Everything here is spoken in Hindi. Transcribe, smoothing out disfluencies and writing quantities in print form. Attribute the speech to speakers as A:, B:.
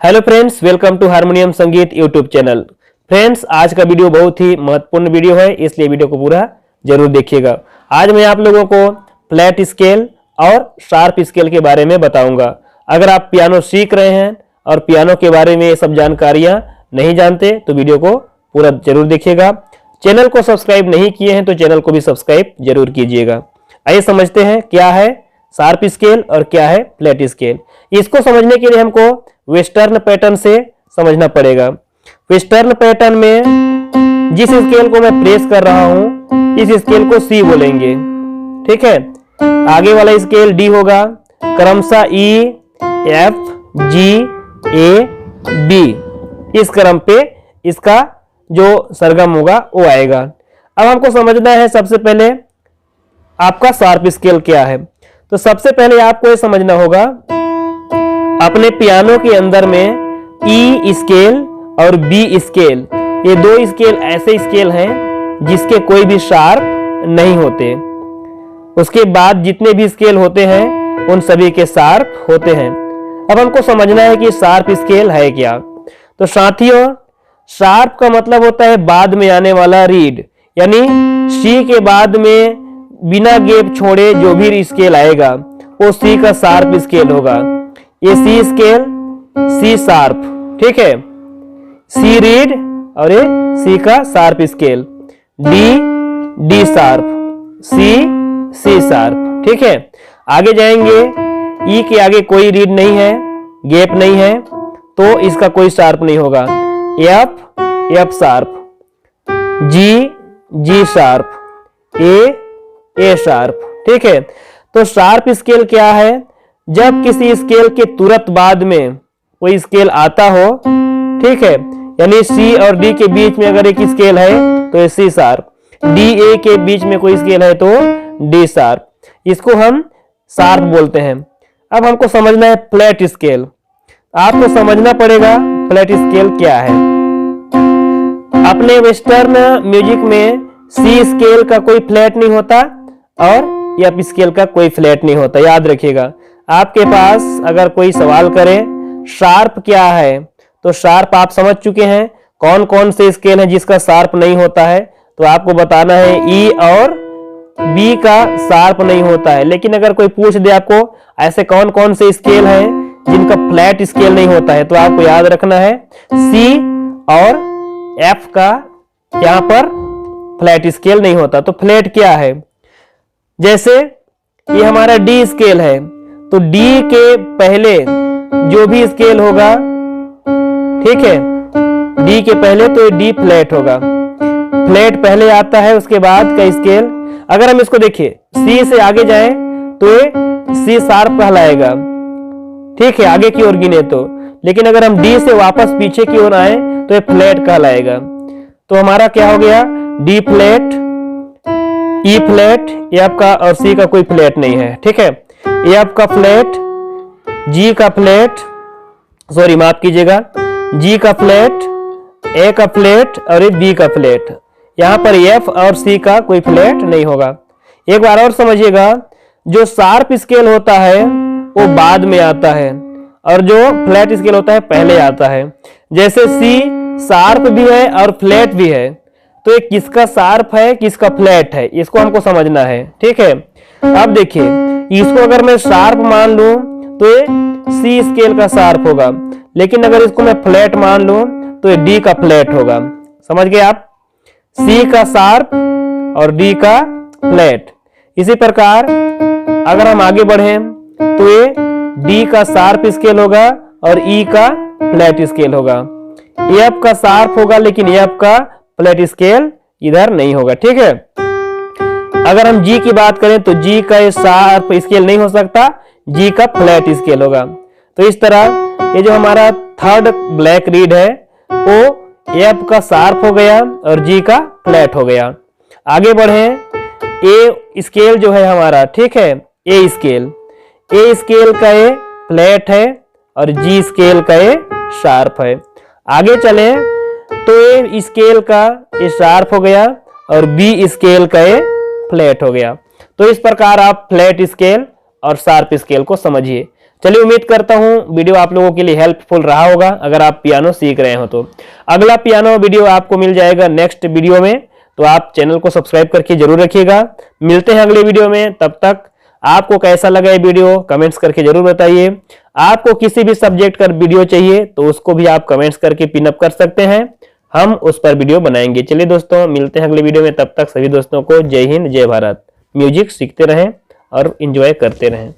A: Hello friends, welcome to harmonium संगीत यूट्यूब चैनल। फ्रेंड्स, आज का वीडियो बहुत ही महत्वपूर्ण वीडियो है, इसलिए वीडियो को पूरा जरूर देखिएगा। आज मैं आप लोगों को फ्लैट स्केल और शार्प स्केल के बारे में बताऊंगा। अगर आप पियानो सीख रहे हैं और पियानो के बारे में ये सब जानकारियां नहीं जानते तो वीडियो को पूरा जरूर देखिएगा। चैनल को सब्सक्राइब नहीं किए हैं तो चैनल को भी सब्सक्राइब जरूर कीजिएगा। आइए समझते हैं क्या है शार्प स्केल और क्या है फ्लैट स्केल। इसको समझने के लिए हमको वेस्टर्न पैटर्न से समझना पड़ेगा। वेस्टर्न पैटर्न में जिस स्केल को मैं प्रेस कर रहा हूं इस स्केल को सी बोलेंगे, ठीक है। आगे वाला स्केल डी होगा, क्रमशः ई, एफ, जी, ए, बी, इस क्रम पे इसका जो सरगम होगा वो आएगा। अब हमको समझना है सबसे पहले आपका शार्प स्केल क्या है। तो सबसे पहले आपको ये समझना होगा अपने पियानो के अंदर में ई स्केल और बी स्केल, ये दो स्केल ऐसे स्केल हैं जिसके कोई भी शार्प नहीं होते। उसके बाद जितने भी स्केल होते हैं उन सभी के शार्प होते हैं। अब हमको समझना है कि शार्प स्केल है क्या। तो साथियों, शार्प का मतलब होता है बाद में आने वाला रीड, यानी सी के बाद में बिना गैप छोड़े जो भी स्केल आएगा वो सी का शार्प स्केल होगा। ये सी स्केल, सी शार्प, ठीक है। सी रीड और ये सी का sharp scale. D, D sharp, C, C sharp, ठीक है। आगे जाएंगे, ई के आगे कोई रीड नहीं है, गैप नहीं है, तो इसका कोई शार्प नहीं होगा। एफ, एफ शार्प, जी, जी शार्प, ए शार्प, ठीक है। तो शार्प स्केल क्या है? जब किसी स्केल के तुरंत बाद में कोई स्केल आता हो, ठीक है, यानी सी और डी के बीच में अगर एक स्केल है तो ये सी शार्प, डी ए के बीच में कोई स्केल है तो डी शार्प, इसको हम शार्प बोलते हैं। अब हमको समझना है फ्लैट स्केल। आपको समझना पड़ेगा फ्लैट स्केल क्या है। अपने वेस्टर्न म्यूजिक में सी स्केल का कोई फ्लैट नहीं होता और एफ स्केल का कोई फ्लैट नहीं होता, याद रखिएगा। आपके पास अगर कोई सवाल करे शार्प क्या है तो शार्प आप समझ चुके हैं कौन कौन से स्केल है जिसका शार्प नहीं होता है, तो आपको बताना है ई और बी का शार्प नहीं होता है। लेकिन अगर कोई पूछ दे आपको ऐसे कौन कौन से स्केल हैं जिनका फ्लैट स्केल नहीं होता है, तो आपको याद रखना है सी और एफ का यहाँ पर फ्लैट स्केल नहीं होता। तो फ्लैट क्या है? जैसे ये हमारा डी स्केल है तो डी के पहले जो भी स्केल होगा, ठीक है, डी के पहले तो डी फ्लैट होगा। फ्लैट पहले आता है, उसके बाद का स्केल। अगर हम इसको देखिए सी से आगे जाएं तो ये सी शार्प कहलाएगा, ठीक है, आगे की ओर गिने तो। लेकिन अगर हम डी से वापस पीछे की ओर आए तो ये फ्लैट कहलाएगा। तो हमारा क्या हो गया? डी फ्लैट, ई फ्लैट, एफ का और सी का कोई फ्लैट नहीं है, ठीक है। एफ का फ्लैट, जी का फ्लैट, सॉरी माफ कीजिएगा, जी का फ्लैट, ए का फ्लैट और बी का फ्लैट। यहां पर एफ और सी का कोई फ्लैट नहीं होगा। एक बार और समझिएगा, जो शार्प स्केल होता है वो बाद में आता है और जो फ्लैट स्केल होता है पहले आता है। जैसे सी शार्प भी है और फ्लैट भी है, तो ये किसका शार्प है किसका फ्लैट है इसको हमको समझना है, ठीक है। अब देखिए, इसको अगर मैं शार्प मान लूं तो ये सी स्केल का शार्प होगा, लेकिन अगर इसको मैं फ्लैट मान लूं तो ये डी का फ्लैट होगा। समझ गए आप? सी का शार्प और डी का फ्लैट। इसी प्रकार अगर हम आगे बढ़े तो ये डी का शार्प स्केल होगा और ई का फ्लैट स्केल होगा। एफ का शार्प होगा लेकिन एफ का फ्लैट स्केल इधर नहीं होगा, ठीक है। अगर हम जी की बात करें तो जी का शार्प स्केल नहीं हो सकता, जी का फ्लैट स्केल होगा। तो इस तरह ये जो हमारा थर्ड ब्लैक रीड है वो एफ का शार्प हो गया और जी का फ्लैट हो गया। आगे बढ़े, ए स्केल जो है हमारा, ठीक है, ए स्केल का ए फ्लैट है और जी स्केल का ए शार्प है। आगे चले तो ए स्केल का ए शार्प हो गया और बी स्केल का ए फ्लैट हो गया। तो इस प्रकार आप फ्लैट स्केल और शार्प स्केल को समझिए। चलिए उम्मीद करता हूं वीडियो आप लोगों के लिए हेल्पफुल रहा होगा अगर आप पियानो सीख रहे हो तो। अगला पियानो वीडियो आपको मिल जाएगा नेक्स्ट वीडियो में, तो आप चैनल को सब्सक्राइब करके जरूर रखिएगा। मिलते हैं अगले वीडियो में, तब तक आपको कैसा लगा ये वीडियो कमेंट्स करके जरूर बताइए। आपको किसी भी सब्जेक्ट का वीडियो चाहिए तो उसको भी आप कमेंट्स करके पिन अप कर सकते हैं, हम उस पर वीडियो बनाएंगे। चलिए दोस्तों मिलते हैं अगले वीडियो में, तब तक सभी दोस्तों को जय हिंद जय भारत। म्यूजिक सीखते रहें और एंजॉय करते रहें।